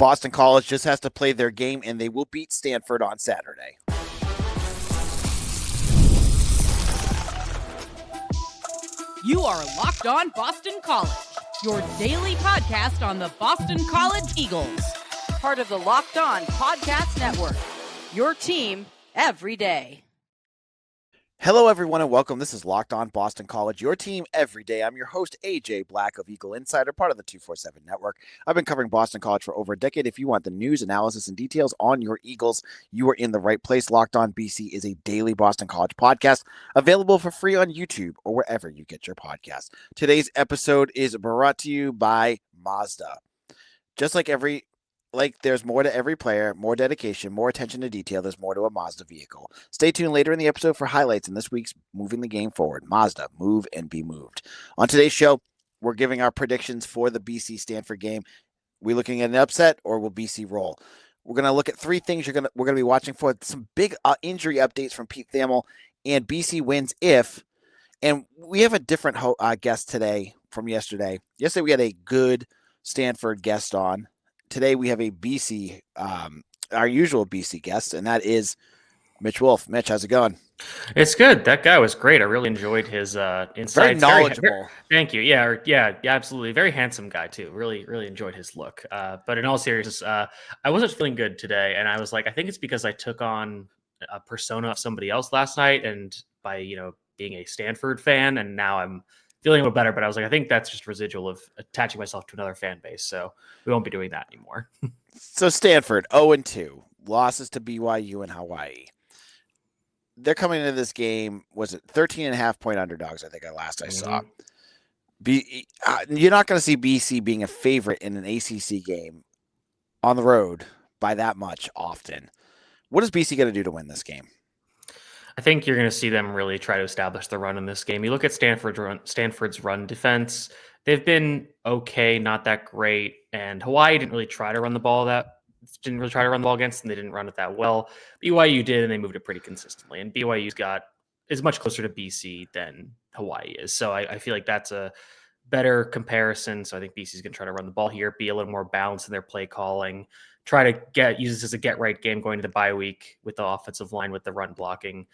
Boston College just has to play their game, and they will beat Stanford on Saturday. You are Locked On Boston College, your daily podcast on the Boston College Eagles. Part of the Locked On Podcast Network, your team every day. Hello, everyone, and welcome. This is Locked On Boston College, your team every day. I'm your host, AJ Black of Eagle Insider, part of the 247 Network. I've been covering Boston College for over a decade. If you want the news, analysis, and details on your Eagles, you are in the right place. Locked On BC is a daily Boston College podcast available for free on YouTube or wherever you get your podcasts. Today's episode is brought to you by Mazda. Just like there's more to every player, more dedication, more attention to detail, there's more to a Mazda vehicle. Stay tuned later in the episode for highlights in this week's Moving the Game Forward. Mazda, move and be moved. On today's show, we're giving our predictions for the BC-Stanford game. We looking at an upset, or will BC roll? We're going to look at three things we're going to be watching for. Some big injury updates from Pete Thamel, and BC wins if. And we have a different guest today from yesterday. Yesterday we had a good Stanford guest on. Today we have a BC, our usual BC guest, and that is Mitch Wolfe. Mitch, how's it going? It's good. That guy was great. I really enjoyed his insights. Very knowledgeable. Thank you. Yeah, absolutely. Very handsome guy too. Really enjoyed his look. But in all seriousness, I wasn't feeling good today, and I was like, I think it's because I took on a persona of somebody else last night, and by being a Stanford fan, and now I'm feeling a little better, but I was like, I think that's just residual of attaching myself to another fan base. So we won't be doing that anymore. So Stanford, 0-2, losses to BYU and Hawaii. They're coming into this game, was it 13.5-point underdogs, I think I saw. You're not going to see BC being a favorite in an ACC game on the road by that much often. What is BC going to do to win this game? I think you're going to see them really try to establish the run in this game. You look at Stanford's run defense. They've been okay, not that great. And Hawaii didn't really try to run the ball against them. They didn't run it that well. BYU did, and they moved it pretty consistently. And BYU's is much closer to BC than Hawaii is. So I feel like that's a better comparison. So I think BC's going to try to run the ball here, be a little more balanced in their play calling, try to use this as a get-right game going to the bye week with the offensive line, with the run blocking,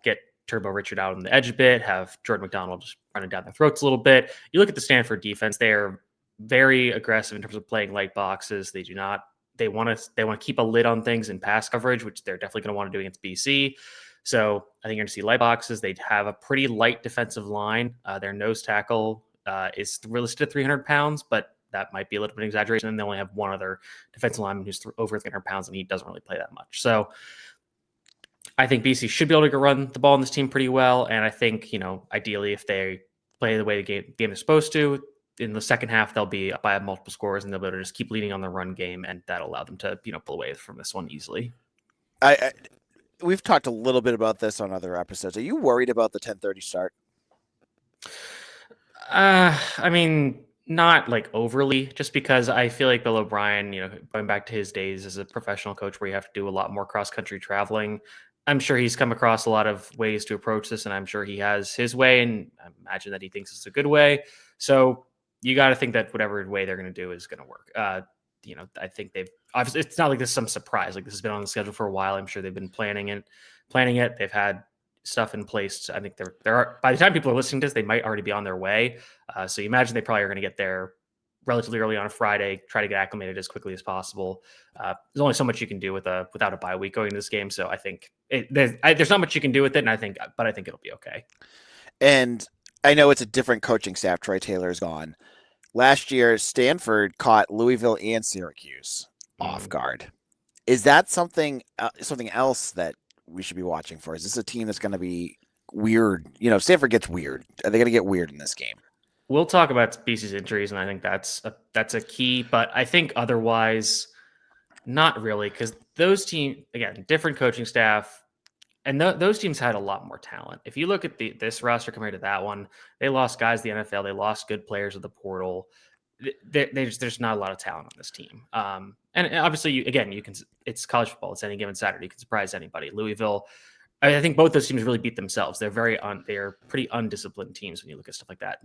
get Turbo Richard out on the edge a bit, have Jordan McDonald just running down their throats a little bit. You look at the Stanford defense, they are very aggressive in terms of playing light boxes. They want to keep a lid on things in pass coverage, which they're definitely going to want to do against BC. So I think you're going to see light boxes. They have a pretty light defensive line. Their nose tackle is listed at 300 pounds, but that might be a little bit of an exaggeration. And they only have one other defensive lineman who's over 300 pounds, and he doesn't really play that much. So I think BC should be able to run the ball in this team pretty well. And I think, ideally, if they play the way the game is supposed to, in the second half, they'll be up by multiple scores, and they'll be able to just keep leading on the run game, and that'll allow them to, pull away from this one easily. We've talked a little bit about this on other episodes. Are you worried about the 10:30 start? I mean, not like overly, just because I feel like Bill O'Brien, going back to his days as a professional coach where you have to do a lot more cross-country traveling, I'm sure he's come across a lot of ways to approach this, and I'm sure he has his way, and I imagine that he thinks it's a good way. So you got to think that whatever way they're going to do is going to work. I think obviously, it's not like this is some surprise. Like, this has been on the schedule for a while. I'm sure they've been planning it. They've had stuff in place. I think there are, by the time people are listening to this, they might already be on their way. So you imagine they probably are going to get there relatively early on a Friday, try to get acclimated as quickly as possible. There's only so much you can do without a bye week going into this game. So I think there's not much you can do with it. And I think it'll be okay. And I know it's a different coaching staff. Troy Taylor's gone. Last year, Stanford caught Louisville and Syracuse off guard. Is that something else that we should be watching for? Is this a team that's going to be weird? Stanford gets weird. Are they going to get weird in this game? We'll talk about BC's injuries, and I think that's a key. But I think otherwise, not really, because those teams, again, different coaching staff, and those teams had a lot more talent. If you look at this roster compared to that one, they lost guys to the NFL. They lost good players of the portal. There's not a lot of talent on this team. And obviously, it's college football. It's any given Saturday. You can surprise anybody. Louisville, I think both those teams really beat themselves. They're they're pretty undisciplined teams when you look at stuff like that.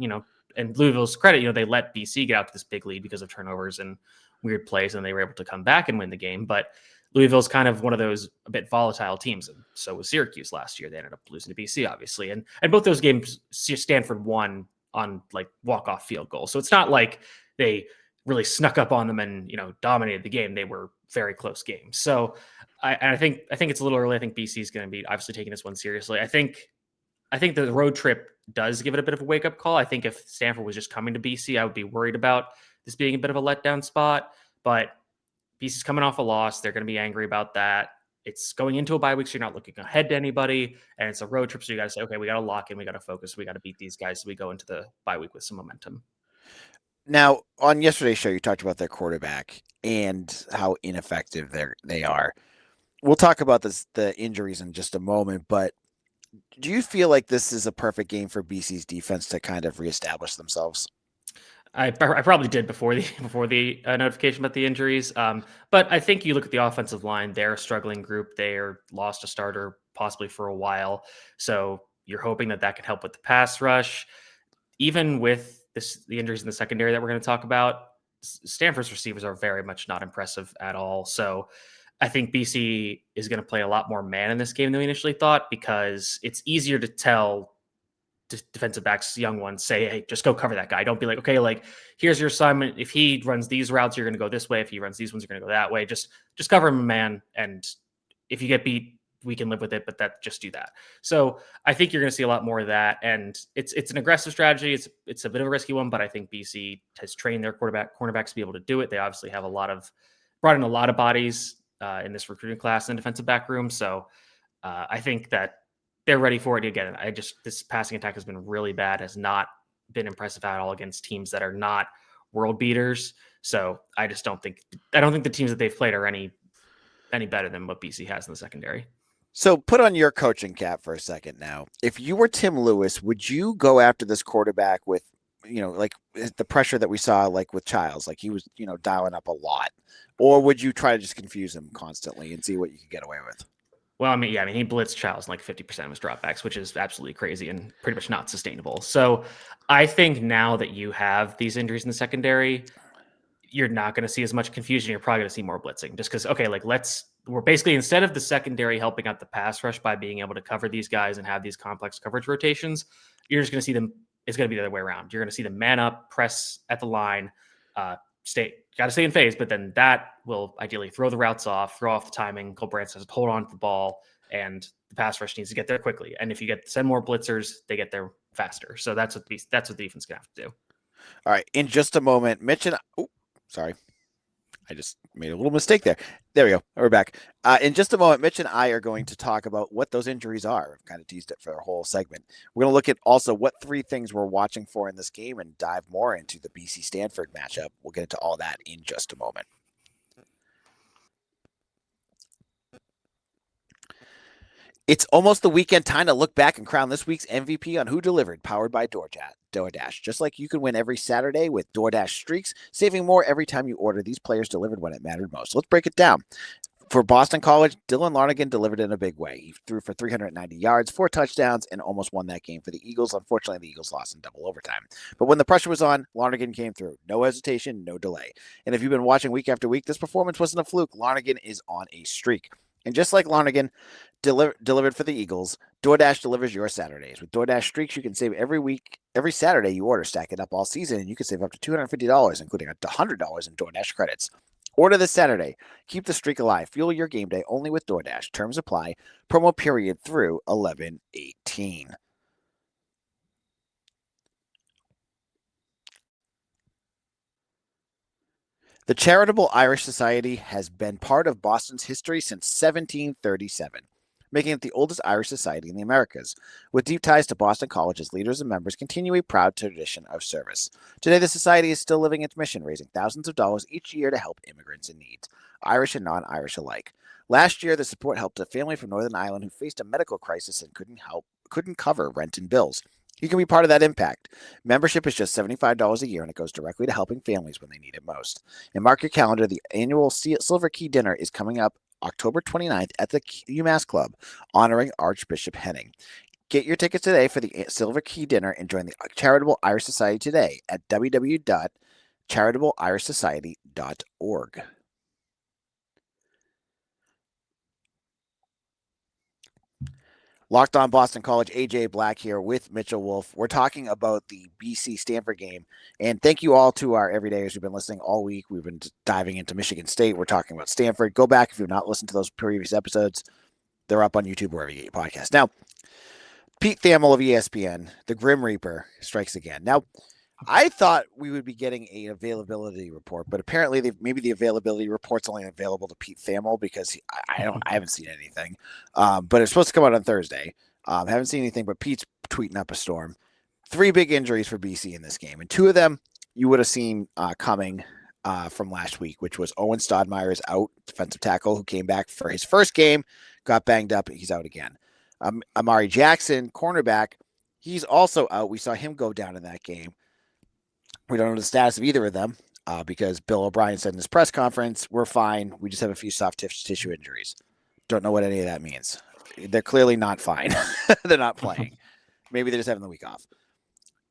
And Louisville's credit, they let BC get out to this big lead because of turnovers and weird plays, and they were able to come back and win the game. But Louisville's kind of one of those a bit volatile teams, and so was Syracuse last year. They ended up losing to BC, obviously, and both those games Stanford won on like walk-off field goals. So it's not like they really snuck up on them and dominated the game. They were very close games. So I think it's a little early. I think BC is going to be obviously taking this one seriously. I think the road trip does give it a bit of a wake-up call. I think if Stanford was just coming to BC, I would be worried about this being a bit of a letdown spot. But BC's coming off a loss. They're going to be angry about that. It's going into a bye week, so you're not looking ahead to anybody. And it's a road trip, so you got to say, okay, we got to lock in. We got to focus. We got to beat these guys so we go into the bye week with some momentum. Now, on yesterday's show, you talked about their quarterback and how ineffective they are. We'll talk about the injuries in just a moment, but do you feel like this is a perfect game for BC's defense to kind of reestablish themselves? I probably did before the notification about the injuries. But I think you look at the offensive line, they're a struggling group. They're lost a starter possibly for a while. So you're hoping that can help with the pass rush. Even with the injuries in the secondary that we're going to talk about, Stanford's receivers are very much not impressive at all. So I think BC is going to play a lot more man in this game than we initially thought, because it's easier to tell defensive backs, young ones, say, hey, just go cover that guy. Don't be like, okay, like here's your assignment. If he runs these routes, you're going to go this way. If he runs these ones, you're going to go that way. Just cover him, man. And if you get beat, we can live with it, but just do that. So I think you're going to see a lot more of that. And it's an aggressive strategy. It's a bit of a risky one, but I think BC has trained their cornerbacks to be able to do it. They obviously have brought in a lot of bodies in this recruiting class in the defensive back room. So I think that they're ready for it again. This passing attack has been really bad, has not been impressive at all against teams that are not world beaters. So I don't think the teams that they've played are any better than what BC has in the secondary. So put on your coaching cap for a second now. If you were Tim Lewis, would you go after this quarterback with, like the pressure that we saw, like with Childs, like he was, dialing up a lot, or would you try to just confuse him constantly and see what you could get away with? Well, he blitzed Childs like 50% of his dropbacks, which is absolutely crazy and pretty much not sustainable. So I think now that you have these injuries in the secondary, you're not going to see as much confusion. You're probably going to see more blitzing just because, okay, like we're basically, instead of the secondary helping out the pass rush by being able to cover these guys and have these complex coverage rotations, you're just going to see them. It's going to be the other way around. You're going to see them man up, press at the line, got to stay in phase, but then that will ideally throw the routes off, throw off the timing. Cole Brandt has to hold on to the ball, and the pass rush needs to get there quickly. And if you send more blitzers, they get there faster. So that's what the defense is going to have to do. All right. In just a moment, Mitch and sorry, I just made a little mistake there. There we go. We're back. In just a moment, Mitch and I are going to talk about what those injuries are. I've kind of teased it for a whole segment. We're going to look at also what 3 things we're watching for in this game and dive more into the BC Stanford matchup. We'll get into all that in just a moment. It's almost the weekend. Time to look back and crown this week's MVP on Who Delivered, powered by DoorDash. Just like you can win every Saturday with DoorDash Streaks, saving more every time you order. These players delivered when it mattered most. Let's break it down. For Boston College, DYLAN LONERGAN delivered in a big way. He threw for 390 yards, 4 touchdowns, and almost won that game for the Eagles. Unfortunately, the Eagles lost in double overtime. But when the pressure was on, LONERGAN came through. No hesitation, no delay. And if you've been watching week after week, this performance wasn't a fluke. LONERGAN is on a streak. And just like LONERGAN delivered for the Eagles, DoorDash delivers your Saturdays. With DoorDash Streaks, you can save every Saturday you order. Stack it up all season, and you can save up to $250, including $100 in DoorDash credits. Order this Saturday. Keep the streak alive. Fuel your game day only with DoorDash. Terms apply. Promo period through 11/18. The Charitable Irish Society has been part of Boston's history since 1737, making it the oldest Irish society in the Americas. With deep ties to Boston College's leaders and members continue a proud tradition of service. Today, the society is still living its mission, raising thousands of dollars each year to help immigrants in need, Irish and non-Irish alike. Last year, the support helped a family from Northern Ireland who faced a medical crisis and couldn't cover rent and bills. You can be part of that impact. Membership is just $75 a year, and it goes directly to helping families when they need it most. And mark your calendar, the annual Silver Key Dinner is coming up October 29th at the UMass Club, honoring Archbishop Henning. Get your tickets today for the Silver Key Dinner and join the Charitable Irish Society today at www.irish.ca. charitableirishsociety.org. Locked on Boston College, AJ Black here with Mitchell Wolfe. We're talking about the BC Stanford game. And thank you all to our everydayers who've been listening all week. We've been diving into Michigan State. We're talking about Stanford. Go back if you've not listened to those previous episodes. They're up on YouTube wherever you get your podcast. Now, Pete Thamel of ESPN, the Grim Reaper, strikes again. Now, I thought we would be getting an availability report, but apparently maybe the availability report's only available to Pete Thamel because I haven't seen anything. But it's supposed to come out on Thursday. Haven't seen anything, but Pete's tweeting up a storm. 3 big injuries for BC in this game, and 2 of them you would have seen coming from last week, which was Owen Stodmeyer is out, defensive tackle who came back for his first game, got banged up, he's out again. Amari Jackson, cornerback, he's also out. We saw him go down in that game. We don't know the status of either of them because Bill O'Brien said in his press conference, we're fine. We just have a few soft tissue injuries. Don't know what any of that means. They're clearly not fine. They're not playing. Maybe they're just having the week off.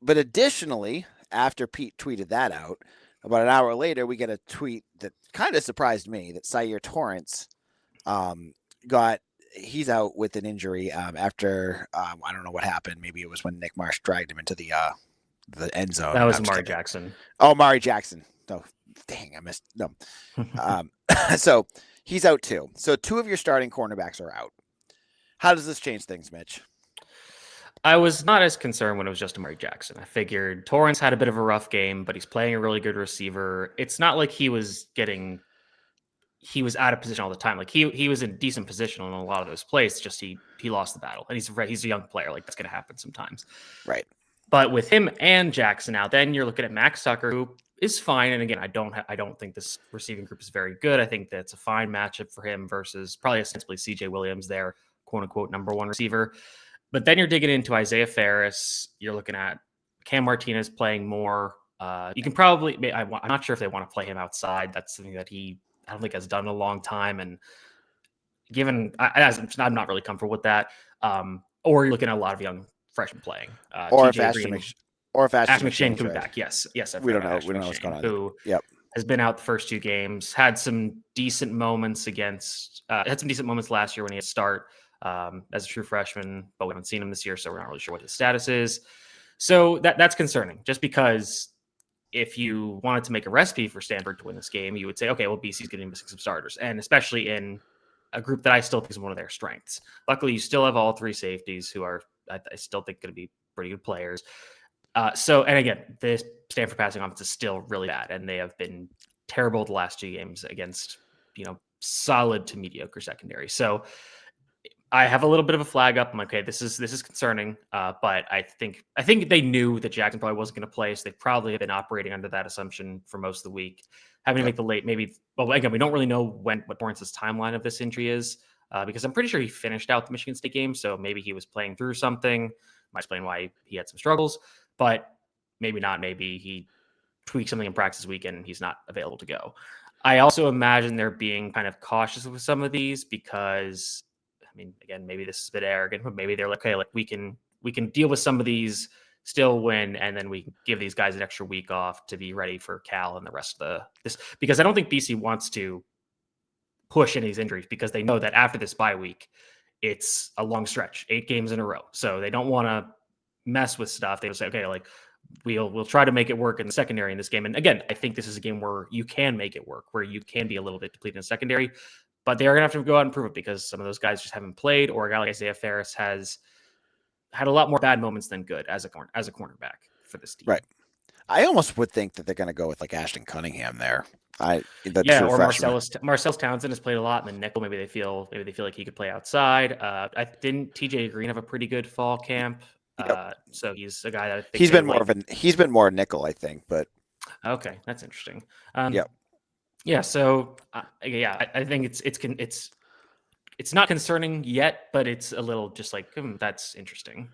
But additionally, after Pete tweeted that out, about an hour later, we get a tweet that kind of surprised me that Sayer Torrance he's out with an injury after, I don't know what happened. Maybe it was when Nick Marsh dragged him into the end zone. That was Amari Jackson. Oh, Amari Jackson. No, dang, I missed. No. So he's out too. So 2 of your starting cornerbacks are out. How does this change things, Mitch? I was not as concerned when it was just Amari Jackson. I figured Torrance had a bit of a rough game, but he's playing a really good receiver. It's not like he was out of position all the time. Like he was in decent position on a lot of those plays. Just he lost the battle, and he's a young player. Like that's going to happen sometimes. Right. But with him and Jackson out, then you're looking at Max Tucker, who is fine. And again, I don't think this receiving group is very good. I think that's a fine matchup for him versus probably ostensibly CJ Williams, their quote unquote number 1 receiver. But then you're digging into Isaiah Ferris. You're looking at Cam Martinez playing more. You can probably, I'm not sure if they want to play him outside. That's something that I don't think has done in a long time. And given, I'm not really comfortable with that. Or you're looking at a lot of young freshmen playing. Or if Ashton McShane coming back. Yes. We don't know. We don't know what's going on. Who has been out the first 2 games, had some decent moments last year when he had to start as a true freshman, but we haven't seen him this year, so we're not really sure what his status is. So that's concerning, just because if you wanted to make a recipe for Stanford to win this game, you would say, okay, well, BC's getting missing some starters, and especially in a group that I still think is one of their strengths. Luckily, you still have all 3 safeties who are, I still think, going to be pretty good players. And again, the Stanford passing offense is still really bad, and they have been terrible the last 2 games against, solid to mediocre secondary. So I have a little bit of a flag up. I'm like, okay, this is concerning. But I think they knew that Jackson probably wasn't going to play, so they probably have been operating under that assumption for most of the week. Having to make the late, again, we don't really know what Torrance's timeline of this injury is, because I'm pretty sure he finished out the Michigan State game, so maybe he was playing through something. Might explain why he had some struggles, but maybe not. Maybe he tweaked something in practice this weekend and he's not available to go. I also imagine they're being kind of cautious with some of these because, again, maybe this is a bit arrogant, but maybe they're like, okay, like we can deal with some of these, still win, and then we can give these guys an extra week off to be ready for Cal and the rest of this. Because I don't think BC wants to push any of these injuries because they know that after this bye week, it's a long stretch, 8 games in a row. So they don't want to mess with stuff. They will say, okay, like we'll try to make it work in the secondary in this game. And again, I think this is a game where you can make it work, where you can be a little bit depleted in the secondary. But they are going to have to go out and prove it because some of those guys just haven't played, or a guy like Isaiah Ferris has had a lot more bad moments than good as a cornerback for this team. Right. I almost would think that they're going to go with like Ashton Cunningham there. Or Marcellus Townsend has played a lot in the nickel. Maybe they feel like he could play outside. Didn't TJ Green have a pretty good fall camp? So he's a guy that I think he's been more nickel, I think. But okay, that's interesting. Yeah. So I think it's not concerning yet, but it's a little just like that's interesting.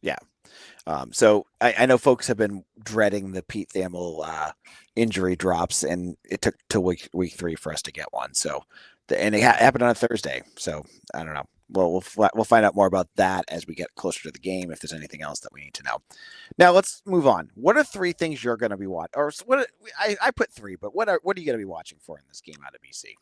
Yeah. So I know folks have been dreading the Pete Thamel injury drops, and it took till week 3 for us to get one. So, and it happened on a Thursday. So I don't know. Well, we'll find out more about that as we get closer to the game, if there's anything else that we need to know. Now let's move on. What are 3 things you're going to be watching? Or what? I put 3, but what are you going to be watching for in this game out of BC?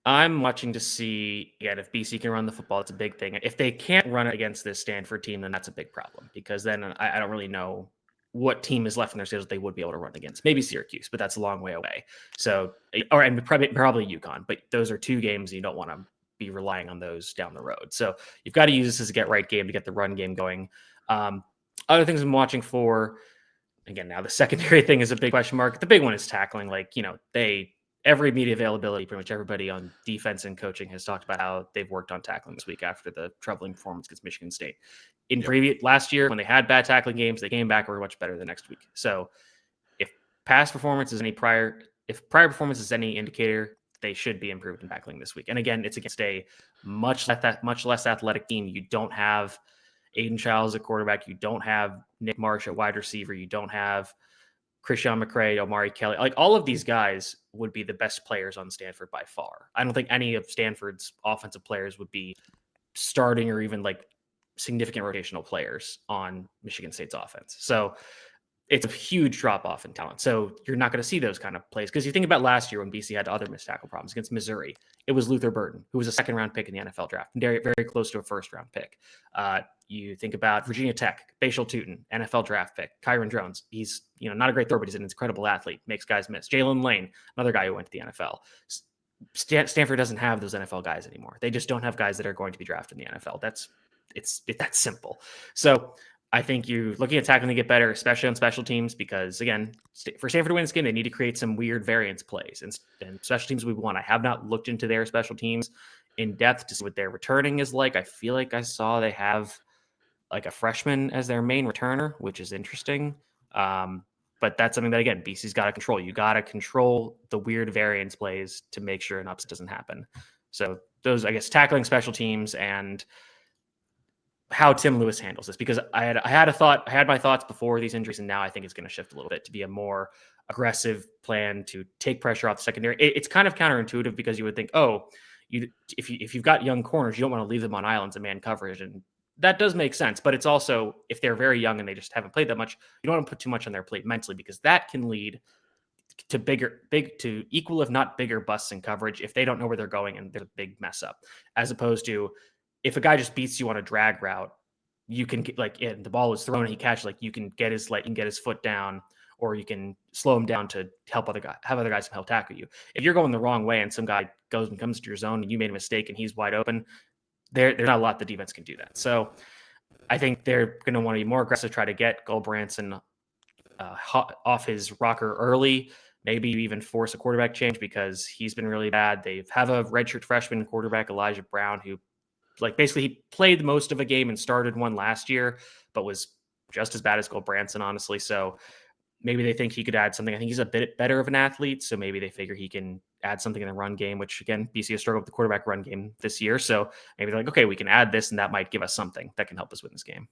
I'm watching to see, again, if BC can run the football, it's a big thing. If they can't run it against this Stanford team, then that's a big problem, because then I don't really know what team is left in their schedule they would be able to run against. Maybe Syracuse, but that's a long way away. So, and probably UConn, but those are 2 games you don't want to be relying on those down the road. So you've got to use this as a get right game to get the run game going. Other things I'm watching for, again, now the secondary thing is a big question mark. The big one is tackling. Like, every media availability, pretty much everybody on defense and coaching has talked about how they've worked on tackling this week after the troubling performance against Michigan State. In previous last year, when they had bad tackling games, they came back and were much better the next week. So if prior performance is any indicator, they should be improved in tackling this week. And again, it's against a much less athletic team. You don't have Aiden Childs at quarterback. You don't have Nick Marsh at wide receiver. You don't have Christian McCray, Omari Kelly. Like, all of these guys would be the best players on Stanford by far. I don't think any of Stanford's offensive players would be starting or even like significant rotational players on Michigan State's offense. So it's a huge drop off in talent. So you're not going to see those kind of plays, because you think about last year when BC had other missed tackle problems against Missouri. It was Luther Burden, who was a 2nd-round pick in the NFL draft, very, very close to a 1st-round pick. You think about Virginia Tech, Bashal Tutin, NFL draft pick, Kyron Jones. He's not a great thrower, but he's an incredible athlete, makes guys miss. Jalen Lane, another guy who went to the NFL. Stanford doesn't have those NFL guys anymore. They just don't have guys that are going to be drafted in the NFL. It's that simple. So I think you're looking at tackling to get better, especially on special teams, because, again, for Stanford to win this game, they need to create some weird variance plays. And special teams we want. I have not looked into their special teams in depth to see what their returning is like. I feel like I saw they have like a freshman as their main returner, which is interesting. But that's something that, again, BC's got to control. You got to control the weird variance plays to make sure an upset doesn't happen. So those, I guess, tackling, special teams, and how Tim Lewis handles this, because I had my thoughts before these injuries, and now I think it's going to shift a little bit to be a more aggressive plan to take pressure off the secondary. It's kind of counterintuitive, because you would think, if you've got young corners, you don't want to leave them on islands and man coverage, and that does make sense. But it's also, if they're very young and they just haven't played that much, you don't want to put too much on their plate mentally, because that can lead to equal, if not bigger, busts in coverage if they don't know where they're going and there's a big mess up, as opposed to if a guy just beats you on a drag route, you can the ball is thrown and he catches, you can get his foot down, or you can slow him down to have other guys help tackle you. If you're going the wrong way and some guy goes and comes to your zone and you made a mistake and he's wide open, there's not a lot the defense can do that. So I think they're going to want to be more aggressive, try to get Branson off his rocker early, maybe even force a quarterback change, because he's been really bad. They have a redshirt freshman quarterback, Elijah Brown, who basically he played most of a game and started one last year, but was just as bad as Branson, honestly. So maybe they think he could add something. I think he's a bit better of an athlete, so maybe they figure he can add something in the run game, which, again, BC has struggled with the quarterback run game this year. So maybe they're like, okay, we can add this, and that might give us something that can help us win this game.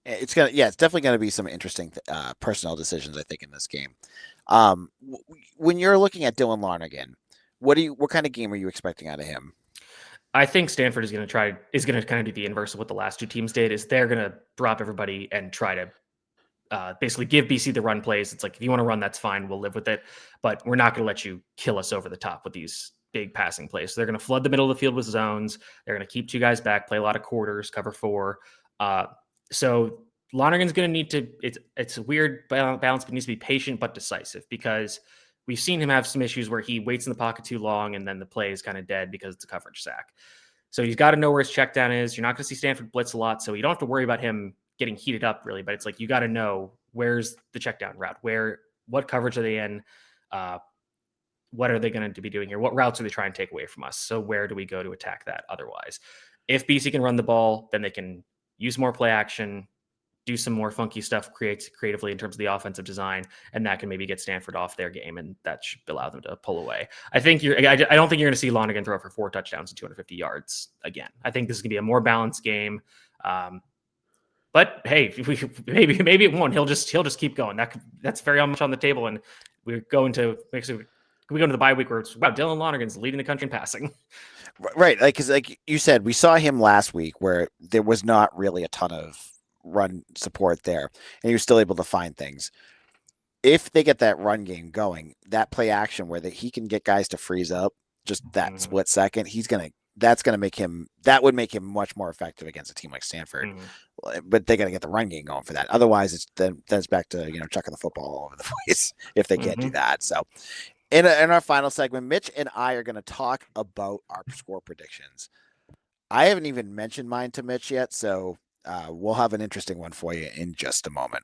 It's definitely going to be some interesting personnel decisions, I think, in this game. When you're looking at DYLAN LONERGAN, what kind of game are you expecting out of him? I think Stanford is going to kind of do the inverse of what the last 2 teams did. Is they're going to drop everybody and try to basically give BC the run plays. It's like, if you want to run, that's fine. We'll live with it, but we're not going to let you kill us over the top with these big passing plays. So they're going to flood the middle of the field with zones. They're going to keep 2 guys back, play a lot of quarters, cover 4. So Lonergan's going to need to, it's a weird balance, but he needs to be patient but decisive, because we've seen him have some issues where he waits in the pocket too long and then the play is kind of dead because it's a coverage sack. So he's got to know where his check down is. You're not going to see Stanford blitz a lot, so you don't have to worry about him getting heated up, really. But it's like, you got to know, where's the check down route? What coverage are they in? What are they going to be doing here? What routes are they trying to take away from us? So where do we go to attack that otherwise? If BC can run the ball, then they can use more play action, do some more funky stuff creatively in terms of the offensive design, and that can maybe get Stanford off their game, and that should allow them to pull away. I don't think you're going to see Lonergan throw for 4 touchdowns and 250 yards again. I think this is going to be a more balanced game. But hey, maybe it won't. He'll just keep going. That's very much on the table, and we're going to we go into the bye week where it's, wow, DYLAN LONERGAN's leading the country in passing. Right. Like, because like you said, we saw him last week where there was not really a ton of run support there, and he was still able to find things. If they get that run game going, that play action where he can get guys to freeze up just that split second, that would make him much more effective against a team like Stanford. But they got to get the run game going for that. Otherwise, then it's back to chucking the football all over the place if they can't do that. So, in our final segment, Mitch and I are going to talk about our score predictions. I haven't even mentioned mine to Mitch yet, so we'll have an interesting one for you in just a moment.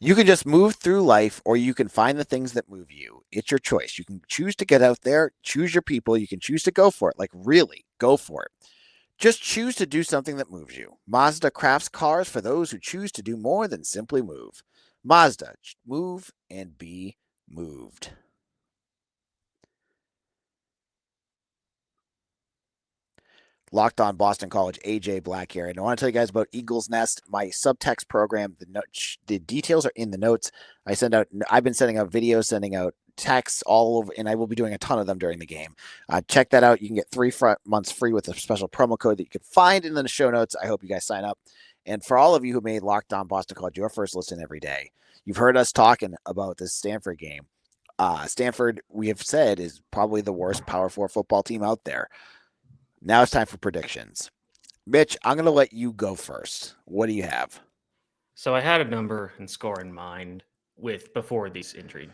You can just move through life, or you can find the things that move you. It's your choice. You can choose to get out there, choose your people. You can choose to go for it. Like, really, go for it. Just choose to do something that moves you. Mazda crafts cars for those who choose to do more than simply move. Mazda, move and be moved. Locked on Boston College, AJ Black here. And I want to tell you guys about Eagle's Nest, my subtext program. The details are in the notes. I've been sending out videos, sending out texts all over, and I will be doing a ton of them during the game. Check that out. You can get 3 months free with a special promo code that you can find in the show notes. I hope you guys sign up. And for all of you who made Locked on Boston College your first listen every day, you've heard us talking about this Stanford game. Stanford, we have said, is probably the worst Power 4 football team out there. Now it's time for predictions. Mitch, I'm going to let you go first. What do you have? So I had a number and score in mind before this injury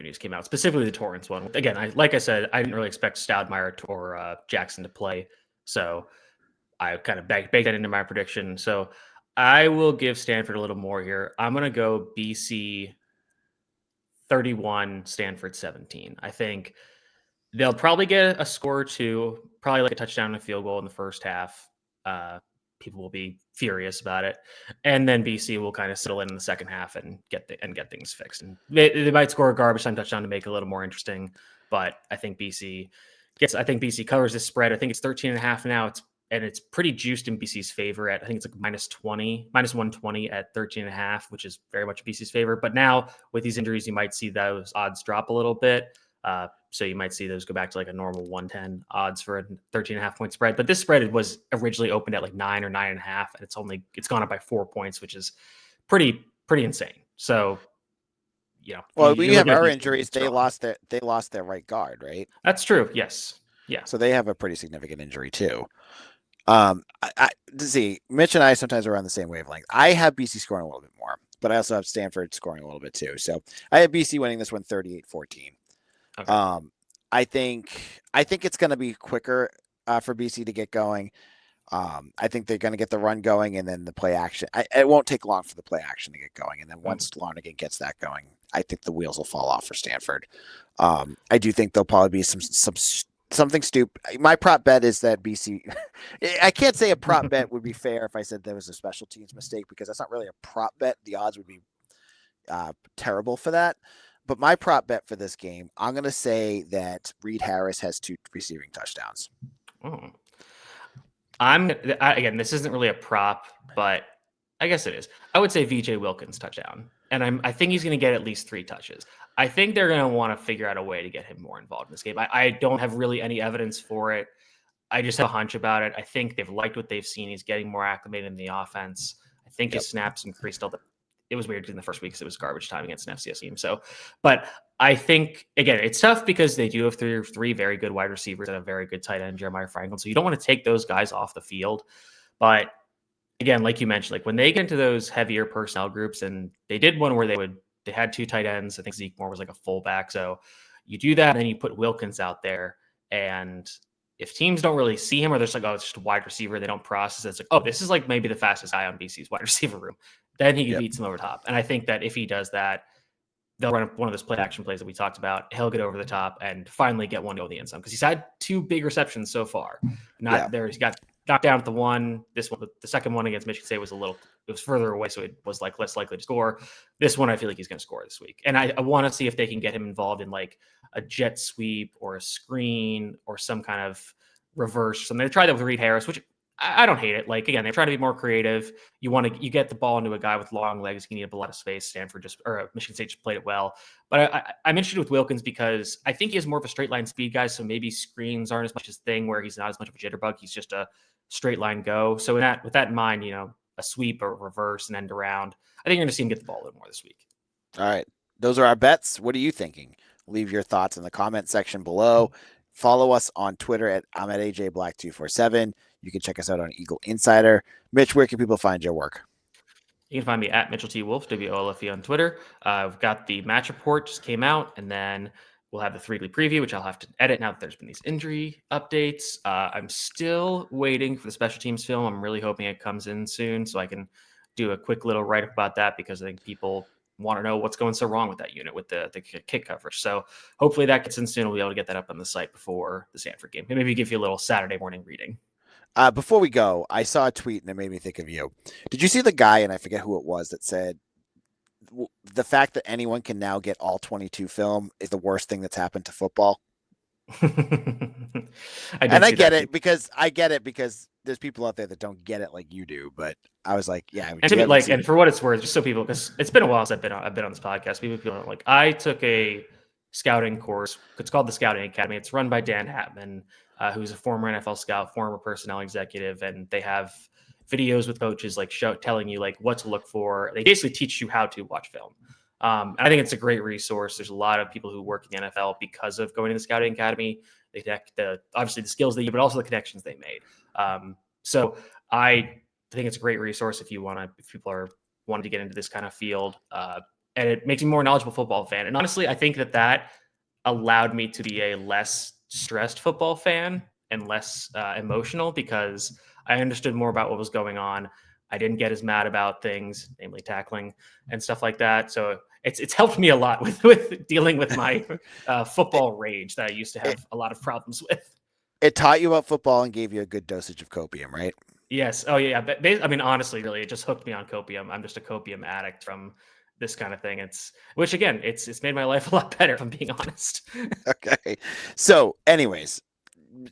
news came out, specifically the Torrance one. Again, like I said, I didn't really expect Stoudemire or Jackson to play, so I kind of baked that into my prediction. So I will give Stanford a little more here. I'm going to go BC 31, Stanford 17. I think they'll probably get a score or two, probably like a touchdown and a field goal in the first half. People will be furious about it, and then BC will kind of settle in the second half and get things fixed. And they might score a garbage time touchdown to make it a little more interesting, but I think BC covers this spread. I think it's 13.5 now. It's pretty juiced in BC's favor at, I think it's like minus 120 at 13.5, which is very much BC's favor. But now with these injuries, you might see those odds drop a little bit. So you might see those go back to like a normal 110 odds for a 13.5 point spread. But this spread was originally opened at like 9 or 9.5, and it's gone up by 4 points, which is pretty insane. So, well, we have our injuries. They lost their right guard, right? That's true. Yes. Yeah. So they have a pretty significant injury too. See, Mitch and I sometimes are on the same wavelength. I have BC scoring a little bit more, but I also have Stanford scoring a little bit too. So I have BC winning this one 38-14. Okay. I think it's going to be quicker for BC to get going. I think they're going to get the run going, and then the play action. It won't take long for the play action to get going, and then once Lonergan gets that going, I think the wheels will fall off for Stanford. I do think there'll probably be something stupid. My prop bet is that BC. I can't say a prop bet would be fair if I said there was a special teams mistake, because that's not really a prop bet. The odds would be terrible for that. But my prop bet for this game, I'm going to say that Reed Harris has 2 receiving touchdowns. Oh. Again, this isn't really a prop, but I guess it is. I would say VJ Wilkins touchdown. And I think he's going to get at least 3 touches. I think they're going to want to figure out a way to get him more involved in this game. I don't have really any evidence for it. I just have a hunch about it. I think they've liked what they've seen. He's getting more acclimated in the offense. I think his snaps increased it was weird in the first week because it was garbage time against an FCS team. So, but I think, again, it's tough because they do have three very good wide receivers and a very good tight end, Jeremiah Franklin. So you don't want to take those guys off the field. But again, like you mentioned, like when they get into those heavier personnel groups, and they did one where they had 2 tight ends. I think Zeke Moore was like a fullback. So you do that, and then you put Wilkins out there. And if teams don't really see him, or they're just like, oh, it's just a wide receiver, they don't process it. It's like, oh, this is like maybe the fastest guy on BC's wide receiver room. Then he beats him over top. And I think that if he does that, they'll run one of those play action plays that we talked about. He'll get over the top and finally get one to go the end zone, because he's had 2 big receptions so far. He got knocked down at the one. This one, the second one against Michigan State, it was further away, so it was like less likely to score. This one, I feel like he's going to score this week. And I want to see if they can get him involved in like a jet sweep or a screen or some kind of reverse. So they tried that with Reed Harris, which I don't hate it. Like, again, they're trying to be more creative. You get the ball into a guy with long legs. You need a lot of space. Michigan State just played it well. But I'm interested with Wilkins because I think he has more of a straight line speed guy. So maybe screens aren't as much his thing where he's not as much of a jitterbug. He's just a straight line go. So with that in mind, a sweep or reverse and end around, I think you're going to see him get the ball a little more this week. All right. Those are our bets. What are you thinking? Leave your thoughts in the comment section below. Follow us on Twitter I'm at AJ Black 247. You can check us out on Eagle Insider. Mitch, where can people find your work? You can find me at Mitchell T. Wolfe, WOLFE on Twitter. I've got the match report just came out, and then we'll have the 3-week preview, which I'll have to edit now that there's been these injury updates. I'm still waiting for the special teams film. I'm really hoping it comes in soon so I can do a quick little write-up about that because I think people want to know what's going so wrong with that unit with the kick coverage. So hopefully that gets in soon. We'll be able to get that up on the site before the Stanford game. Maybe give you a little Saturday morning reading. Before we go, I saw a tweet and it made me think of you. Did you see the guy, and I forget who it was, that said the fact that anyone can now get all 22 film is the worst thing that's happened to football? I get it because there's people out there that don't get it like you do. But I was like, yeah. And for what it's worth, just so people, because it's been a while since I've been on this podcast. People are like, I took a scouting course. It's called the Scouting Academy. It's run by Dan Hatman, who's a former NFL scout, former personnel executive, and they have videos with coaches like telling you like what to look for. They basically teach you how to watch film. And I think it's a great resource. There's a lot of people who work in the NFL because of going to the Scouting Academy. They connect obviously the skills they use, but also the connections they made. So I think it's a great resource if people are wanting to get into this kind of field. And it makes me a more knowledgeable football fan. And honestly, I think that allowed me to be a less stressed football fan and less emotional because I understood more about what was going on. I didn't get as mad about things, namely tackling and stuff like that. So it's helped me a lot with dealing with my football rage that I used to have a lot of problems with. It taught you about football and gave you a good dosage of copium, right? Yes. Oh yeah. I mean, honestly, really, it just hooked me on copium. I'm just a copium addict from this kind of thing. It's made my life a lot better, if I'm being honest. Okay. So anyways,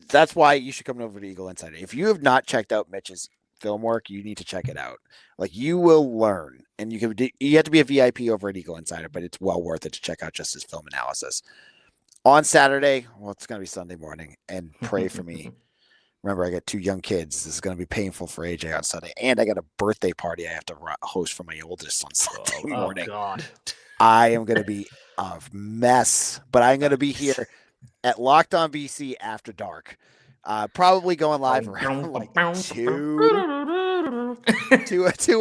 that's why you should come over to Eagle Insider. If you have not checked out Mitch's film work, you need to check it out. Like, you will learn, and you have to be a VIP over at Eagle Insider, but it's well worth it to check out just his film analysis. On Saturday, well, it's going to be Sunday morning, and pray for me. Remember, I got 2 young kids. This is going to be painful for AJ on Sunday, and I got a birthday party I have to host for my oldest on Sunday morning. Oh God. I am going to be a mess, but I'm going to be here at Locked On BC after dark. Probably going live around like 2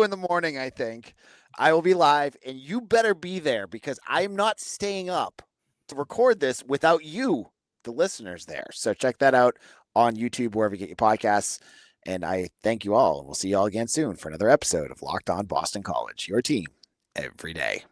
in the morning, I think. I will be live, and you better be there because I'm not staying up to record this without you, the listeners, there. So check that out on YouTube, wherever you get your podcasts. And I thank you all. We'll see you all again soon for another episode of Locked On Boston College, your team every day.